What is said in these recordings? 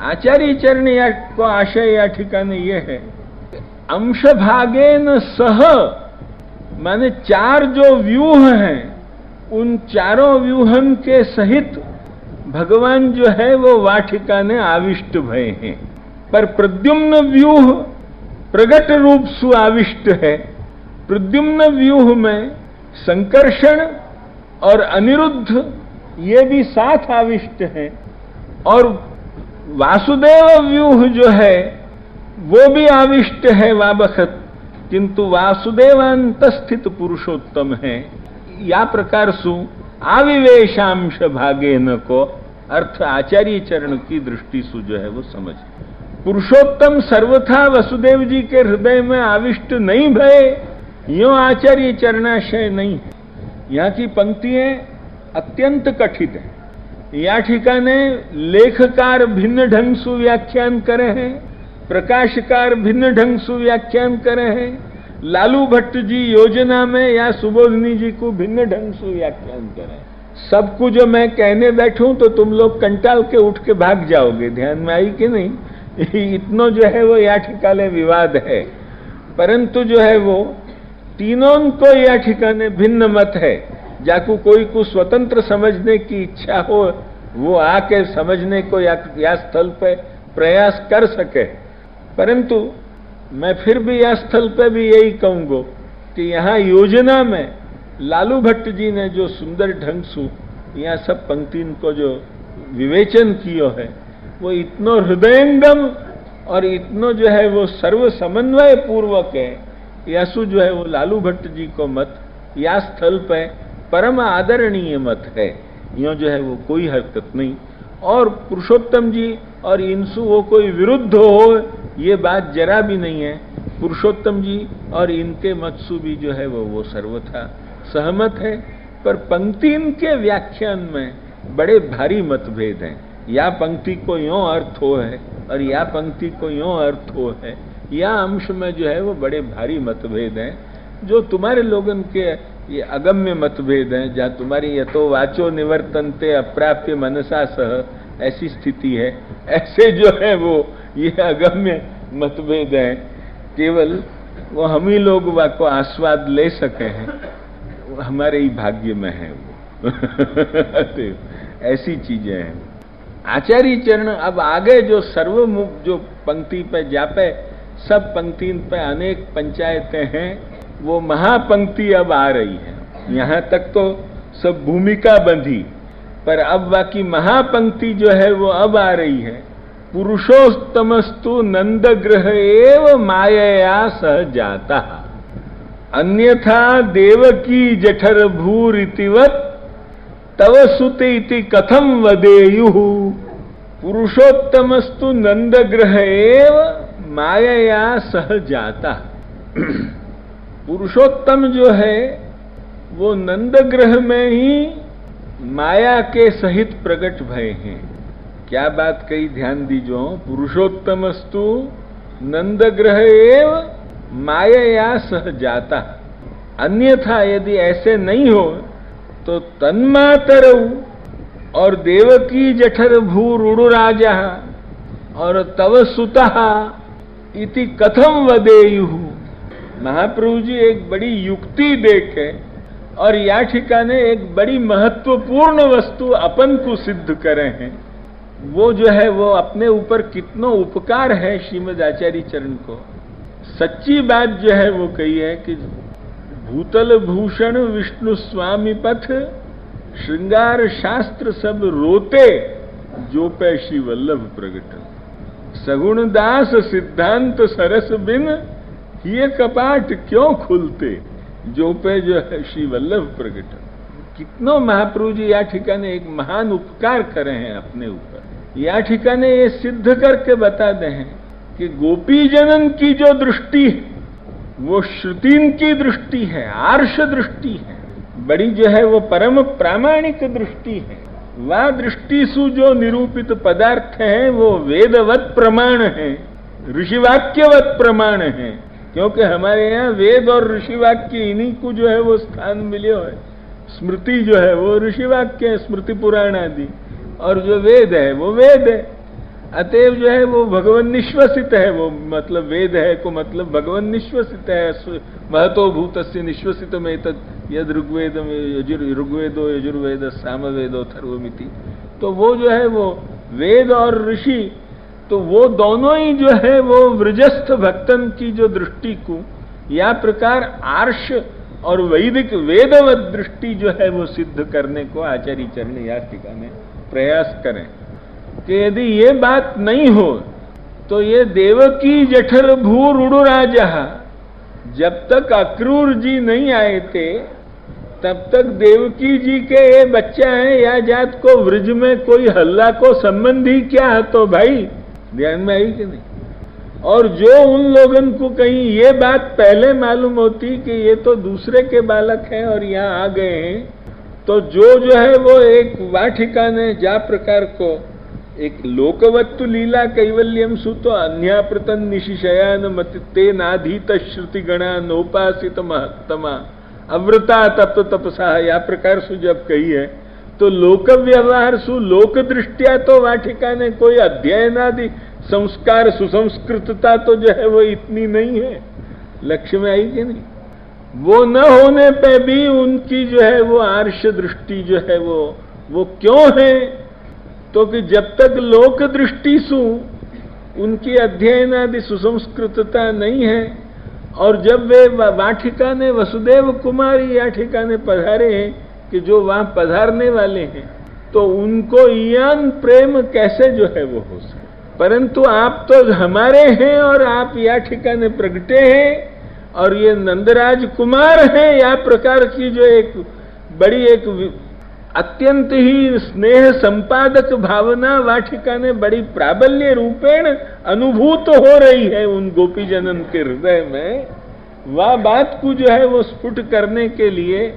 आचार्य चरण को आशय या ठिकाने ये है, अंश भागेन सह, माने चार जो व्यूह हैं उन चारों व्यूहन के सहित भगवान जो है वो वाटिका ने आविष्ट भय हैं। पर प्रद्युम्न व्यूह प्रगट रूप सु आविष्ट है। प्रद्युम्न व्यूह में संकर्षण और अनिरुद्ध ये भी साथ आविष्ट हैं, और वासुदेव व्यूह जो है वो भी आविष्ट है वाबखत, किंतु वासुदेवांत स्थित पुरुषोत्तम है। या प्रकार सु आविवेशांश भागे न को अर्थ आचार्य चरण की दृष्टि सु जो है वो समझ। पुरुषोत्तम सर्वथा वसुदेव जी के हृदय में आविष्ट नहीं भय, यो आचार्य चरणाशय नहीं है। यहाँ की पंक्तियां अत्यंत कठिन है। या ठिकाने लेखकार भिन्न ढंग से व्याख्यान करे हैं, प्रकाशकार भिन्न ढंग से व्याख्यान करे हैं, लालू भट्ट जी योजना में या सुबोधनी जी को भिन्न ढंग से व्याख्यान करें। सबको जो मैं कहने बैठूं तो तुम लोग कंटाल के उठ के भाग जाओगे। ध्यान में आई कि नहीं? इतना जो है वो या ठिकाने विवाद है, परंतु जो है वो तीनों को या ठिकाने भिन्न मत है। जाकू कोई को स्वतंत्र समझने की इच्छा हो वो आके समझने को या स्थल पे प्रयास कर सके, परंतु मैं फिर भी या स्थल पे भी यही कहूंगा कि यहाँ योजना में लालू भट्ट जी ने जो सुंदर ढंग से यहाँ सब पंक्तियों को जो विवेचन किया है वो इतनो हृदयंगम और इतनो जो है वो सर्व समन्वय पूर्वक है। यासु जो है वो लालू भट्ट जी को मत या स्थल पे परम आदरणीय मत है, यो जो है वो कोई हरकत नहीं। और पुरुषोत्तम जी और इनसु वो कोई विरुद्ध हो ये बात जरा भी नहीं है। पुरुषोत्तम जी और इनके मतसु भी जो है वो सर्वथा सहमत है, पर पंक्ति के व्याख्यान में बड़े भारी मतभेद हैं। या पंक्ति को यों अर्थ हो है और या पंक्ति को यों अर्थ हो है, या अंश में जो है वो बड़े भारी मतभेद हैं, जो तुम्हारे लोगन के ये अगम्य मतभेद हैं। जहाँ तुम्हारी यतो वाचो निवर्तनते अप्राप्य मनसा सह ऐसी स्थिति है, ऐसे जो है वो ये अगम्य मतभेद हैं। केवल वो हम ही लोग वाको आस्वाद ले सके हैं, हमारे ही भाग्य में है वो। ऐसी चीजें हैं। आचार्य चरण अब आगे जो सर्वमुख जो पंक्ति पे जापे, सब पंक्ति पे अनेक पंचायतें हैं, वो महापंक्ति अब आ रही है। यहाँ तक तो सब भूमिका बंधी, पर अब बाकी महापंक्ति जो है वो अब आ रही है। पुरुषोत्तमस्तु नंदग्रह एव मायया सह जाता, अन्यथा देवकी जठर भूरितिवत तव सुते इति कथम वदेयुः। पुरुषोत्तमस्तु नंदग्रह एव मायया सह जाता। पुरुषोत्तम जो है वो नंदग्रह में ही माया के सहित प्रकट भय हैं। क्या बात कही, ध्यान दीजो। पुरुषोत्तमस्तु नंदग्रह एव मायया सह जाता, अन्यथा यदि ऐसे नहीं हो तो तन्मातरऊ और देवकी जठर भूरुराजा और तव सुतः इति कथम वदेयुः। महाप्रभु जी एक बड़ी युक्ति देके और या ठिकाने एक बड़ी महत्वपूर्ण वस्तु अपन को सिद्ध करे हैं। वो जो है वो अपने ऊपर कितना उपकार है श्रीमद आचार्य चरण को। सच्ची बात जो है वो कही है कि भूतल भूषण विष्णु स्वामी पथ श्रृंगार शास्त्र सब रोते जो पे श्री वल्लभ प्रगट। सगुण दास सिद्धांत सरस बिन ये कपाट क्यों खुलते जो पे जो है श्री वल्लभ प्रगट। कितनों महाप्रभु जी या ठिकाने एक महान उपकार करे हैं अपने ऊपर। या ठिकाने ये सिद्ध करके बता दे हैं कि गोपी जनन की जो दृष्टि है वो श्रुतिन की दृष्टि है, आर्ष दृष्टि है, बड़ी जो है वो परम प्रामाणिक दृष्टि है। वह दृष्टि सु जो निरूपित पदार्थ हैं वो वेदवत प्रमाण है, ऋषिवाक्यवत प्रमाण है। क्योंकि हमारे यहाँ वेद और ऋषिवाक्य इन्हीं को जो है वो स्थान मिले है। स्मृति जो है वो ऋषिवाक्य है, स्मृति पुराण आदि, और जो वेद है वो वेद है। अतएव जो है वो भगवान निश्वसित है, वो मतलब वेद है को मतलब भगवान निश्वसित है। महतो भूतस्य निश्वसित में तद यद ऋग्वेदो यजुर्वेद सामवेदो थर्वमिति। तो वो जो है वो वेद और ऋषि, तो वो दोनों ही जो है वो वृजस्थ भक्तन की जो दृष्टि को या प्रकार आर्ष और वैदिक वेदवत दृष्टि जो है वो सिद्ध करने को आचार्य चरण या टीका में प्रयास करें कि यदि ये बात नहीं हो तो ये देवकी जठर भू रुडुराजा, जब तक अक्रूर जी नहीं आए थे तब तक देवकी जी के ये बच्चा है या जात को व्रज में कोई हल्ला को संबंध ही क्या है। तो भाई ध्यान में आई कि नहीं? और जो उन लोगन को कहीं ये बात पहले मालूम होती कि ये तो दूसरे के बालक हैं और यहाँ आ गए हैं, तो जो है वो एक वाटिका ने जा प्रकार को एक लोकवत्तु लीला कैवल्यम सुतो अन्याप्रतन निशिशयान मतिते नाधीत श्रुति गणा नोपासित महत्तमा अव्रता तप्त तपसा, या प्रकार से जब कही है तो लोक व्यवहार सु लोक दृष्टिया तो वाटिका ने कोई अध्ययन आदि संस्कार सुसंस्कृतता तो जो है वो इतनी नहीं है। लक्ष्य में आई कि नहीं? वो न होने पे भी उनकी जो है वो आर्ष दृष्टि जो है वो क्यों है? तो कि जब तक लोक दृष्टि सु उनकी अध्ययन आदि सुसंस्कृतता नहीं है, और जब वे वाटिका ने वसुदेव कुमारी याटिका ने पधारे हैं कि जो वहां पधारने वाले हैं, तो उनको ईयान प्रेम कैसे जो है वो हो सकता? परंतु आप तो हमारे हैं और आप या ठिकाने प्रगटे हैं, और ये नंदराज कुमार हैं या प्रकार की जो एक बड़ी एक अत्यंत ही स्नेह संपादक भावना वाटिका ने बड़ी प्राबल्य रूपेण अनुभूत हो रही है उन गोपी जनन के हृदय में। वह बात को जो है वो स्फुट करने के लिए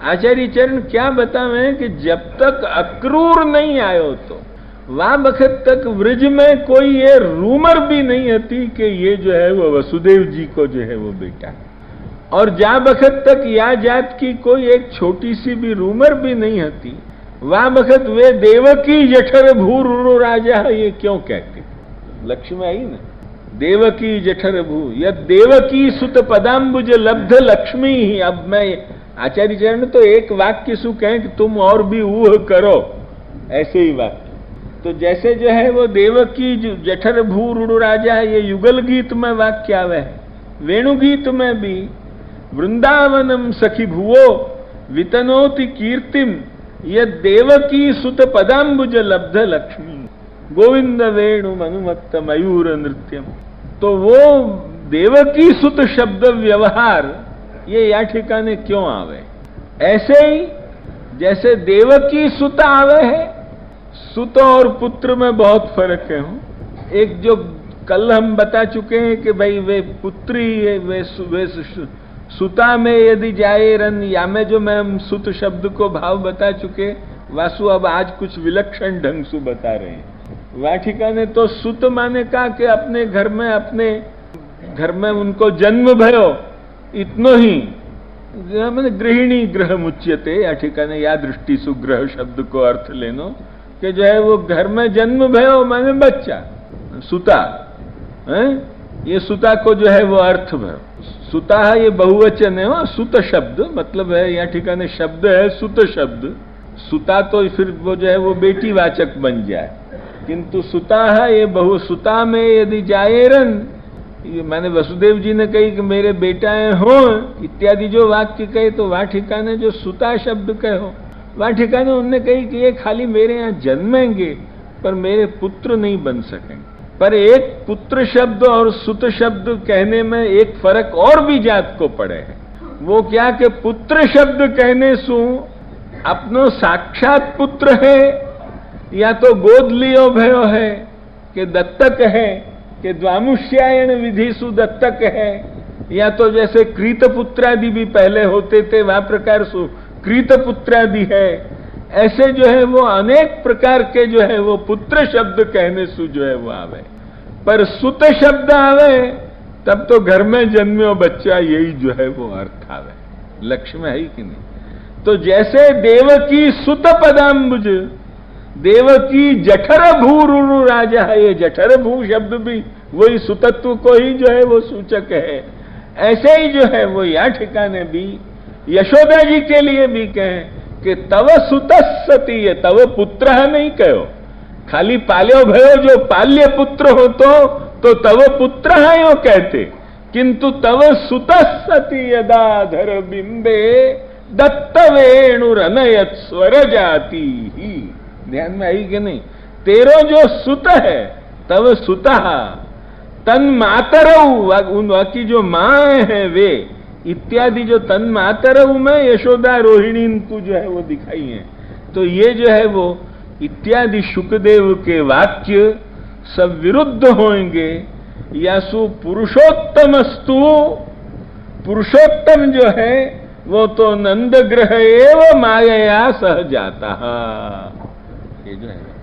आचार्य चरण क्या बतावें कि जब तक अक्रूर नहीं आयो तो वह वक्त तक व्रज में कोई ये रूमर भी नहीं आती कि ये जो है वो वसुदेव जी को जो है वो बेटा, और जा वक्त तक या जात की कोई एक छोटी सी भी रूमर भी नहीं आती, वह वक्त वे देवकी जठर भू रुरु राजा ये क्यों कहते? लक्ष्य में आई ना, देवकी जठर भू यद देवकी सुत पदाम्बुज लब्ध लक्ष्मी ही। अब मैं आचार्य चरण तो एक वाक्य सु कहें कि तुम और भी ऊह करो, ऐसे ही वाक्य। तो जैसे जो है वो देवकी जठर भू रुडु राजा ये युगल गीत में वाक्य आवे है, वेणु गीत में भी वृंदावनम सखी भुवो वितनोति कीर्तिम ये देवकी सुत पदाम्बुज लब्ध लक्ष्मी गोविंद वेणु मनुमत्त मयूर नृत्यम। तो वो देवकी सुत शब्द व्यवहार ये या ठिकाने क्यों आवे? ऐसे ही जैसे देवकी सुत आवे है, सुत और पुत्र में बहुत फर्क है। एक जो कल हम बता चुके हैं कि भाई वे पुत्री वे सुता में यदि जाए रन, या में जो मैं हम सुत शब्द को भाव बता चुके, वासु अब आज कुछ विलक्षण ढंग से बता रहे हैं। वाटिका ने तो सुत माने कहा कि अपने घर में उनको जन्म भयो, इतनो ही मैंने गृहिणी ग्रह मुच्यते, या ठिकाने या दृष्टि सुग्रह शब्द को अर्थ लेनो कि जो है वो घर में जन्म भयो माने बच्चा सुता है। ये सुता को जो है वो अर्थ भयो, सुता है ये बहुवचन है, वो सुत शब्द मतलब है या ठिकाने शब्द है सुत शब्द। सुता तो फिर वो जो है वो बेटी वाचक बन जाए, किंतु सुता है ये बहु। सुता में यदि जाएरन, मैंने वसुदेव जी ने कही कि मेरे बेटाएं हो इत्यादि जो वाक्य कहे, तो वाटिका ने जो सुता शब्द कहो, वाटिका ने उनने कही कि ये खाली मेरे यहाँ जन्मेंगे पर मेरे पुत्र नहीं बन सकेंगे। पर एक पुत्र शब्द और सुत शब्द कहने में एक फर्क और भी जात को पड़े है। वो क्या कि पुत्र शब्द कहने सु अपनो साक्षात पुत्र है, या तो गोद लियो भयो है कि दत्तक है कि द्वामुष्यायण विधि सु दत्तक है, या तो जैसे कृत पुत्रादि भी पहले होते थे वह प्रकार सु कृत पुत्रादि है। ऐसे जो है वो अनेक प्रकार के जो है वो पुत्र शब्द कहने सु जो है वो आवे, पर सुत शब्द आवे तब तो घर में जन्म्यो बच्चा, यही जो है वो अर्थ आवे। लक्ष्य में है कि नहीं? तो जैसे देवकी सुत पदाम्बुज देवकी जठर भूरुरु राजा, ये जठर भू शब्द भी वही सुतत्व को ही जो है वो सूचक है। ऐसे ही जो है वो या ठिकाने भी यशोदा जी के लिए भी कहें कि तव सुतः सती, ये तव पुत्र है नहीं कहो, खाली पाल्यो भयो जो पाल्य पुत्र हो तो तव पुत्र है यो कहते, किंतु तव सुतः सती यदा धर बिंबे दत्त वेणुरनयत स्वर जाती ही। ध्यान में आई कि नहीं? तेरो जो सुत है, तव सुतः तन मातरऊ, उन बाकी जो माँ है वे इत्यादि जो तन मातरऊ में यशोदा रोहिणी को जो है वो दिखाई है। तो ये जो है वो इत्यादि शुकदेव के वाक्य सब विरुद्ध होंगे। यासु पुरुषोत्तमस्तु, पुरुषोत्तम जो है वो तो नंद ग्रह एवं माया सह जाता, ये जो है